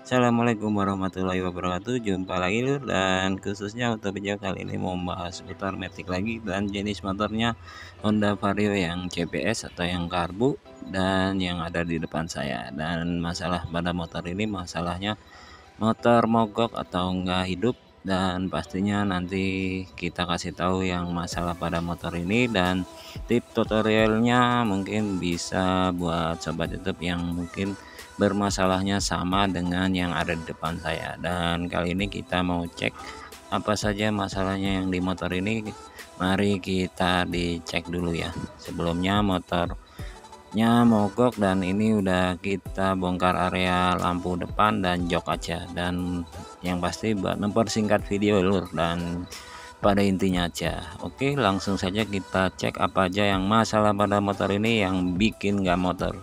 Assalamualaikum warahmatullahi wabarakatuh. Jumpa lagi lur, dan khususnya untuk video kali ini mau membahas seputar Matic lagi, dan jenis motornya Honda Vario yang CBS atau yang karbu, dan yang ada di depan saya. Dan masalah pada motor ini, masalahnya motor mogok atau enggak hidup, dan pastinya nanti kita kasih tahu yang masalah pada motor ini, dan tip tutorialnya mungkin bisa buat sobat YouTube yang mungkin bermasalahnya sama dengan yang ada di depan saya. Dan kali ini kita mau cek apa saja masalahnya yang di motor ini. Mari kita dicek dulu ya. Sebelumnya motornya mogok, dan ini udah kita bongkar area lampu depan dan jok aja, dan yang pasti buat mempersingkat video lur, dan pada intinya aja. Oke, langsung saja kita cek apa aja yang masalah pada motor ini yang bikin nggak motor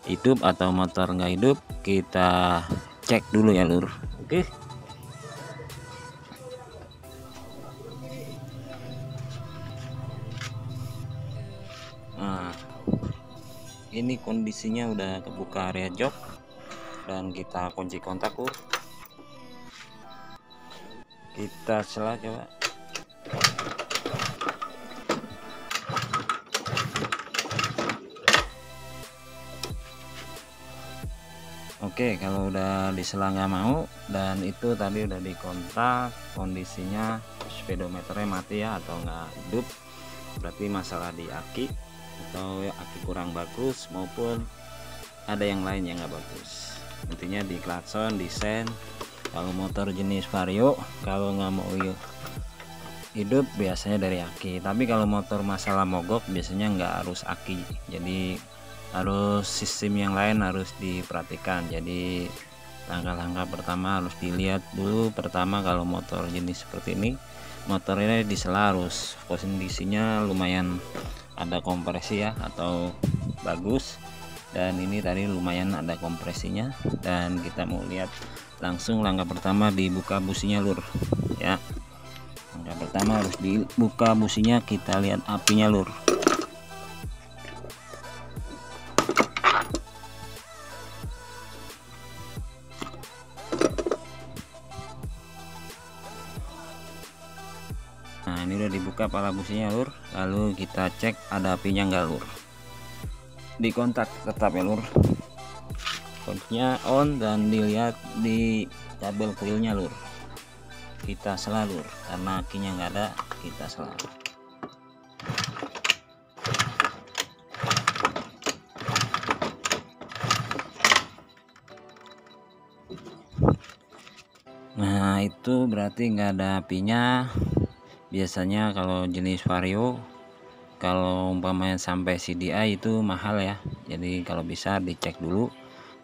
hidup atau motor nggak hidup. Kita cek dulu ya lur. Oke, nah ini kondisinya udah kebuka area jok, dan kita kunci kontak lur. Kita sela coba. Oke, kalau udah disela nggak mau, dan itu tadi udah dikontak, kondisinya speedometernya mati ya atau nggak hidup, berarti masalah di aki, atau aki kurang bagus, maupun ada yang lain yang nggak bagus. Intinya di klakson, di sen. Kalau motor jenis Vario, kalau nggak mau hidup biasanya dari aki, tapi kalau motor masalah mogok biasanya nggak harus aki, jadi harus sistem yang lain harus diperhatikan. Jadi langkah-langkah pertama harus dilihat dulu. Pertama, kalau motor jenis seperti ini, motornya disela harus kondisinya lumayan ada kompresi ya atau bagus, dan ini tadi lumayan ada kompresinya. Dan kita mau lihat langsung langkah pertama, dibuka businya lur ya. Langkah pertama harus dibuka businya, kita lihat apinya lur. Nah, ini udah dibuka pala businya lur, lalu kita cek ada apinya enggak lur. Di kontak tetap ya lur, kontaknya on, dan dilihat di kabel kuilnya lur, kita sela lur, karena akinya nggak ada, kita sela. Nah, itu berarti nggak ada apinya. Biasanya kalau jenis Vario, kalau umpamanya sampai CDI itu mahal ya, jadi kalau bisa dicek dulu.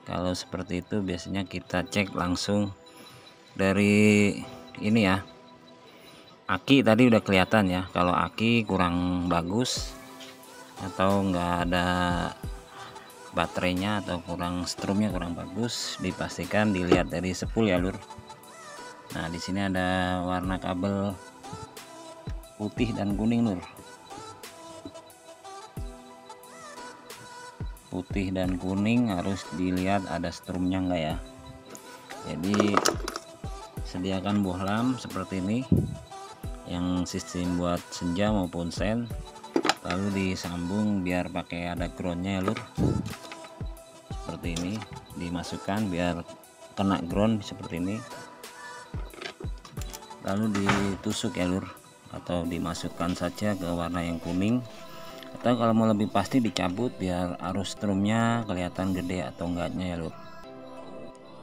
Kalau seperti itu biasanya kita cek langsung dari ini ya, aki tadi udah kelihatan ya. Kalau aki kurang bagus atau enggak ada baterainya atau kurang strumnya kurang bagus, dipastikan dilihat dari spool ya lur. Nah, di sini ada warna kabel putih dan kuning lur, putih dan kuning harus dilihat ada strumnya enggak ya. Jadi sediakan bohlam seperti ini yang sistem buat senja maupun sen, lalu disambung biar pakai ada groundnya ya lur. Seperti ini dimasukkan biar kena ground seperti ini, lalu ditusuk ya lur, atau dimasukkan saja ke warna yang kuning, atau kalau mau lebih pasti dicabut biar arus strumnya kelihatan gede atau enggaknya ya lur.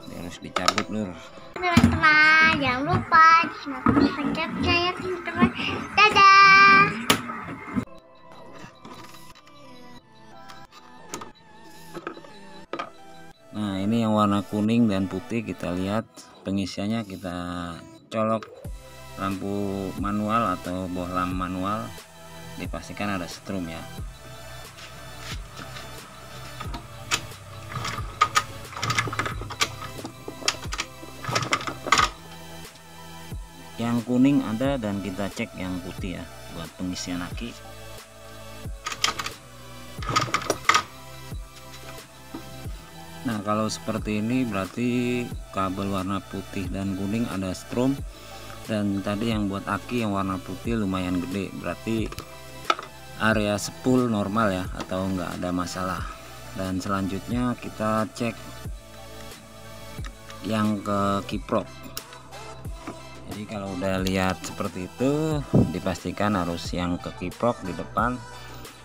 Ini harus dicabut lur. Teman-teman, jangan lupa subscribe saya teman-teman. Dadah. Nah, ini yang warna kuning dan putih, kita lihat pengisiannya. Kita colok lampu manual atau bohlam manual, dipastikan ada strum ya. Yang kuning ada, dan kita cek yang putih ya buat pengisian aki. Nah, kalau seperti ini berarti kabel warna putih dan kuning ada strom, dan tadi yang buat aki yang warna putih lumayan gede, berarti area spool normal ya, atau enggak ada masalah. Dan selanjutnya kita cek yang ke kiprok. Jadi kalau udah lihat seperti itu, dipastikan harus yang ke kiprok di depan,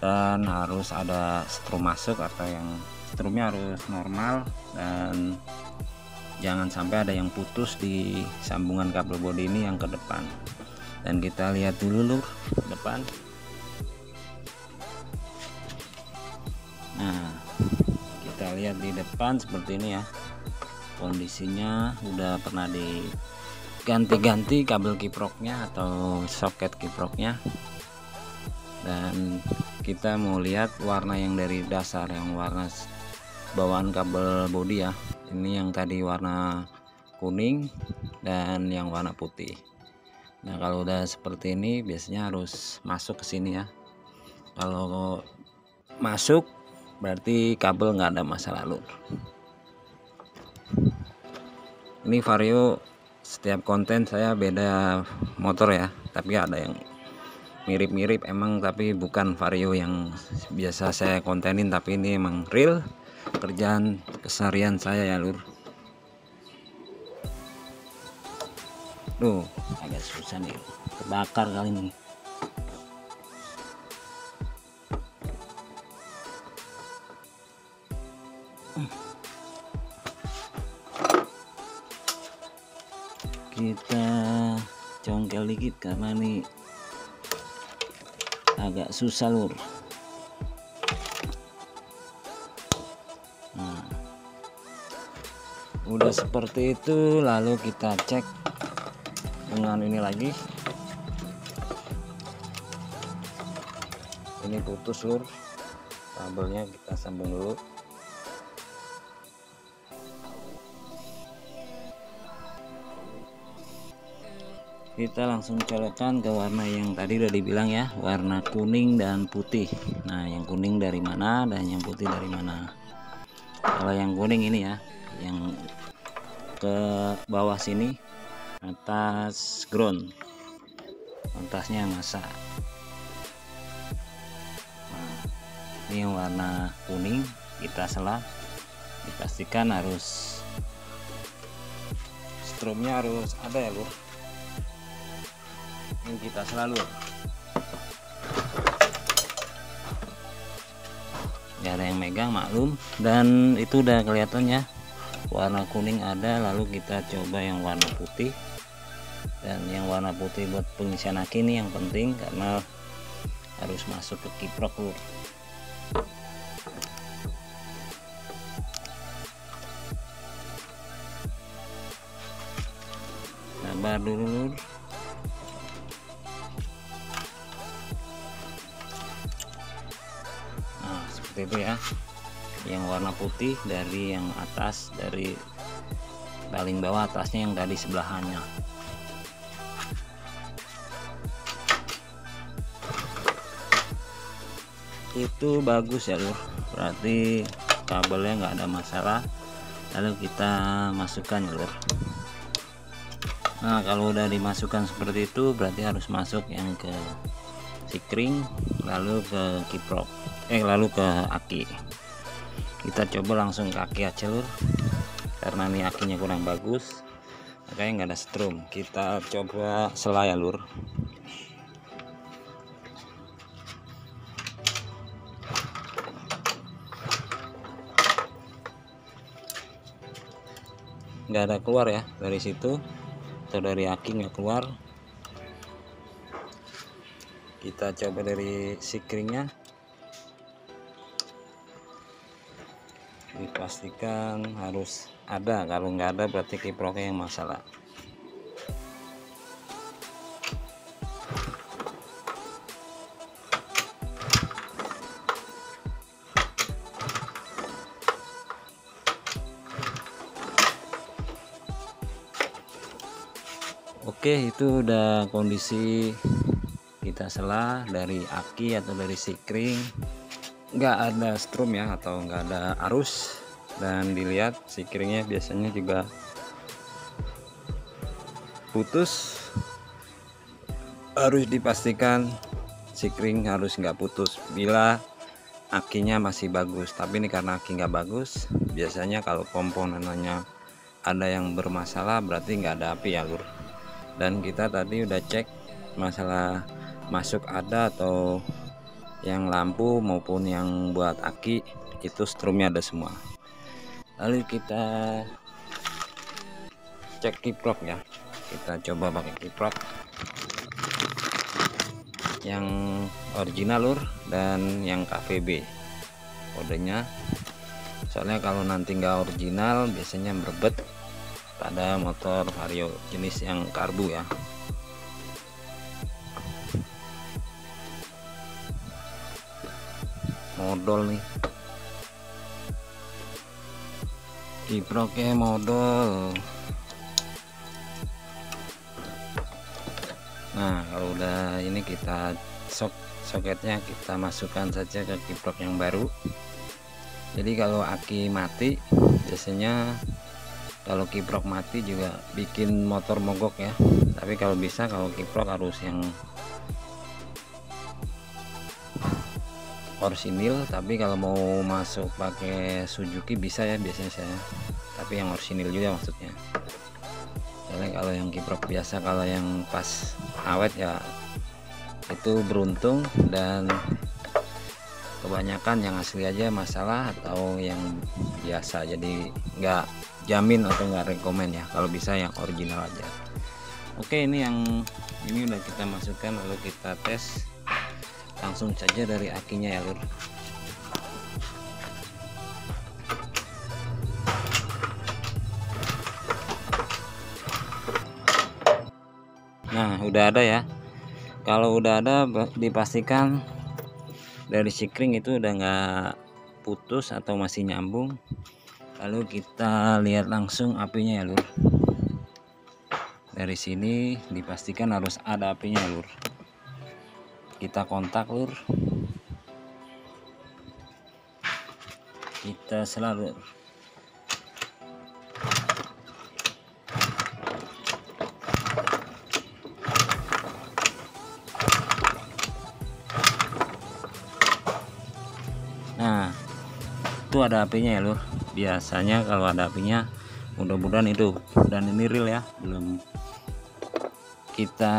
dan harus ada strom masuk atau yang strumnya harus normal, dan jangan sampai ada yang putus di sambungan kabel bodi ini yang ke depan. Dan kita lihat dulu lur depan. Nah, kita lihat di depan seperti ini ya, kondisinya udah pernah diganti-ganti kabel kiproknya atau soket kiproknya. Dan kita mau lihat warna yang dari dasar, yang warna bawaan kabel bodi ya, ini yang tadi warna kuning dan yang warna putih. Nah, kalau udah seperti ini biasanya harus masuk ke sini ya. Kalau masuk berarti kabel nggak ada masalah lur. Ini Vario setiap konten saya beda motor ya, tapi ada yang mirip-mirip emang, tapi bukan Vario yang biasa saya kontenin, tapi ini emang real kerjaan keseharian saya ya lur. Tuh agak susah nih, kebakar kali ini. Kita congkel dikit karena nih agak susah lur. Nah, udah seperti itu, lalu kita cek dengan ini lagi. Ini putus lur, kabelnya kita sambung dulu. Kita langsung colokkan ke warna yang tadi udah dibilang ya, warna kuning dan putih. Nah, yang kuning dari mana dan yang putih dari mana. Kalau yang kuning ini ya, yang ke bawah sini, atas ground, atasnya masa. Nah, ini yang warna kuning kita selah, dipastikan harus stromnya harus ada ya lur. Ini kita selalu nggak ada yang megang maklum. Dan itu udah kelihatan ya, warna kuning ada, lalu kita coba yang warna putih. Dan yang warna putih buat pengisian aki ini yang penting karena harus masuk ke kiprok lur. Sabar dulu lur. Seperti itu ya, yang warna putih dari yang atas, dari paling bawah atasnya yang tadi sebelahannya. Itu bagus ya lur, berarti kabelnya nggak ada masalah. Lalu kita masukkan ya lur. Nah, kalau udah dimasukkan seperti itu berarti harus masuk yang ke sikring, lalu ke kiprok, lalu ke aki. Kita coba langsung ke aki aja lur, karena ini akinya kurang bagus, makanya nggak ada strom. Kita coba sela ya lur. Nggak ada keluar ya dari situ, atau dari aki nggak keluar. Kita coba dari sikringnya, dipastikan harus ada. Kalau nggak ada berarti kiproknya yang masalah. Oke, itu udah kondisi kita sela dari aki atau dari sikring, nggak ada strom ya, atau nggak ada arus. Dan dilihat sikringnya biasanya juga putus, harus dipastikan sikring harus nggak putus bila akinya masih bagus. Tapi ini karena aki nggak bagus, biasanya kalau komponennya ada yang bermasalah berarti nggak ada api ya lur. Dan kita tadi udah cek masalah masuk ada atau yang lampu maupun yang buat aki itu strumnya ada semua. Lalu kita cek kiprok ya, kita coba pakai kiprok yang original lur dan yang KVB kodenya. Soalnya kalau nanti nggak original biasanya merebet pada motor Vario jenis yang karbu ya. Modal nih kiproknya, modal. Nah kalau udah ini kita soketnya kita masukkan saja ke kiprok yang baru. Jadi kalau aki mati biasanya, kalau kiprok mati juga bikin motor mogok ya. Tapi kalau bisa, kalau kiprok harus yang orsinil. Tapi kalau mau masuk pakai Suzuki bisa ya biasanya saya, tapi yang orsinil juga maksudnya. Soalnya kalau yang kiprok biasa, kalau yang pas awet ya itu beruntung, dan kebanyakan yang asli aja masalah atau yang biasa. Jadi nggak jamin atau nggak rekomen ya, kalau bisa yang original aja. Oke, ini udah kita masukkan, lalu kita tes langsung saja dari akinya ya lur. Nah udah ada ya. Kalau udah ada dipastikan dari sikring itu udah nggak putus atau masih nyambung. Lalu kita lihat langsung apinya ya lur. Dari sini dipastikan harus ada apinya ya lur. Kita kontak lur, kita selalu nah itu ada apinya ya lur. Biasanya kalau ada apinya, mudah-mudahan itu, dan ini real ya, belum kita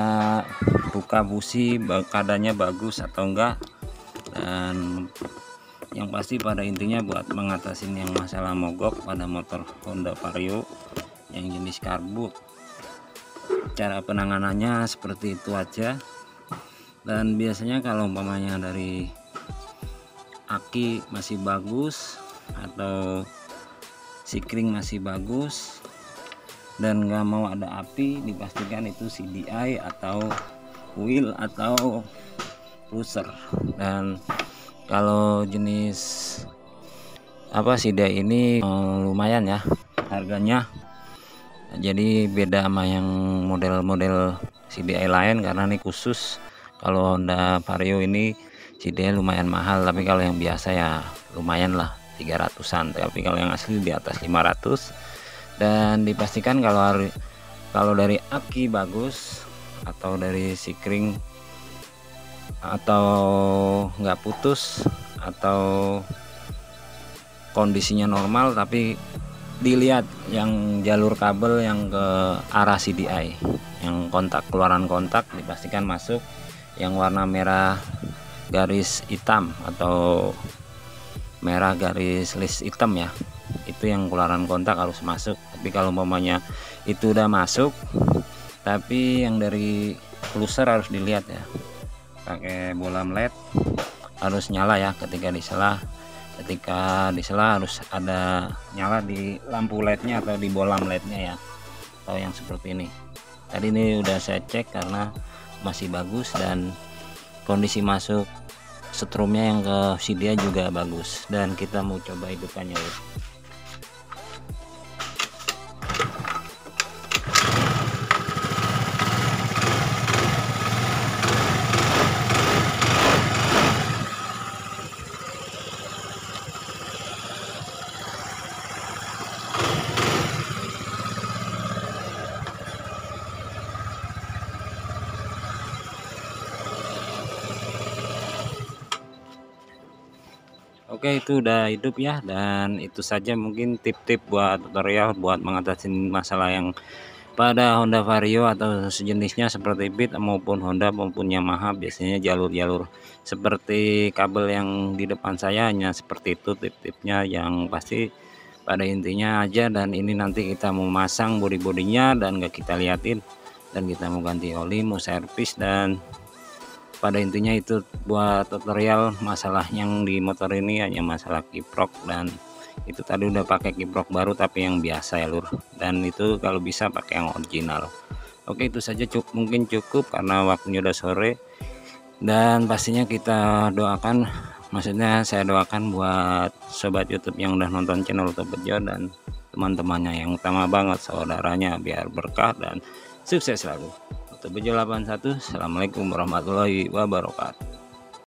buka busi keadaannya bagus atau enggak. Dan yang pasti pada intinya buat mengatasi yang masalah mogok pada motor Honda Vario yang jenis karbu, cara penanganannya seperti itu aja. Dan biasanya kalau umpamanya dari aki masih bagus atau sikring masih bagus dan nggak mau ada api, dipastikan itu CDI atau wheel atau pusher. Dan kalau jenis CDI ini lumayan ya harganya, jadi beda sama yang model-model CDI lain, karena ini khusus. Kalau Honda Vario ini CDI lumayan mahal, tapi kalau yang biasa ya lumayan lah 300-an, tapi kalau yang asli di atas 500. Dan dipastikan kalau dari aki bagus atau dari sikring atau nggak putus atau kondisinya normal, tapi dilihat yang jalur kabel yang ke arah CDI, yang kontak, keluaran kontak dipastikan masuk, yang warna merah garis hitam atau merah garis list hitam ya, itu yang keluaran kontak harus masuk. Tapi kalau umpamanya itu udah masuk tapi yang dari closer harus dilihat ya, pakai bolam LED harus nyala ya ketika disela. Ketika disela harus ada nyala di lampu LED-nya atau di bolam LED-nya ya, atau yang seperti ini. Tadi ini udah saya cek karena masih bagus, dan kondisi masuk setrumnya yang ke CDI juga bagus. Dan kita mau coba hidupannya ya. Oke, itu udah hidup ya, dan itu saja mungkin tip-tip buat tutorial buat mengatasi masalah yang pada Honda Vario atau sejenisnya seperti Beat maupun Honda maupun Yamaha. Biasanya jalur-jalur seperti kabel yang di depan saya hanya seperti itu tip-tipnya, yang pasti pada intinya aja. Dan ini nanti kita mau masang bodi-bodinya dan gak kita liatin, dan kita mau ganti oli, mau servis, dan pada intinya itu buat tutorial masalah yang di motor ini hanya masalah kiprok. Dan itu tadi udah pakai kiprok baru tapi yang biasa ya lur, dan itu kalau bisa pakai yang original. Oke, itu saja mungkin cukup karena waktunya udah sore. Dan pastinya kita doakan, maksudnya saya doakan buat sobat YouTube yang udah nonton channel Oto Bejo dan teman-temannya, yang utama banget saudaranya, biar berkah dan sukses selalu. Oto Bejo 81. Assalamualaikum warahmatullahi wabarakatuh.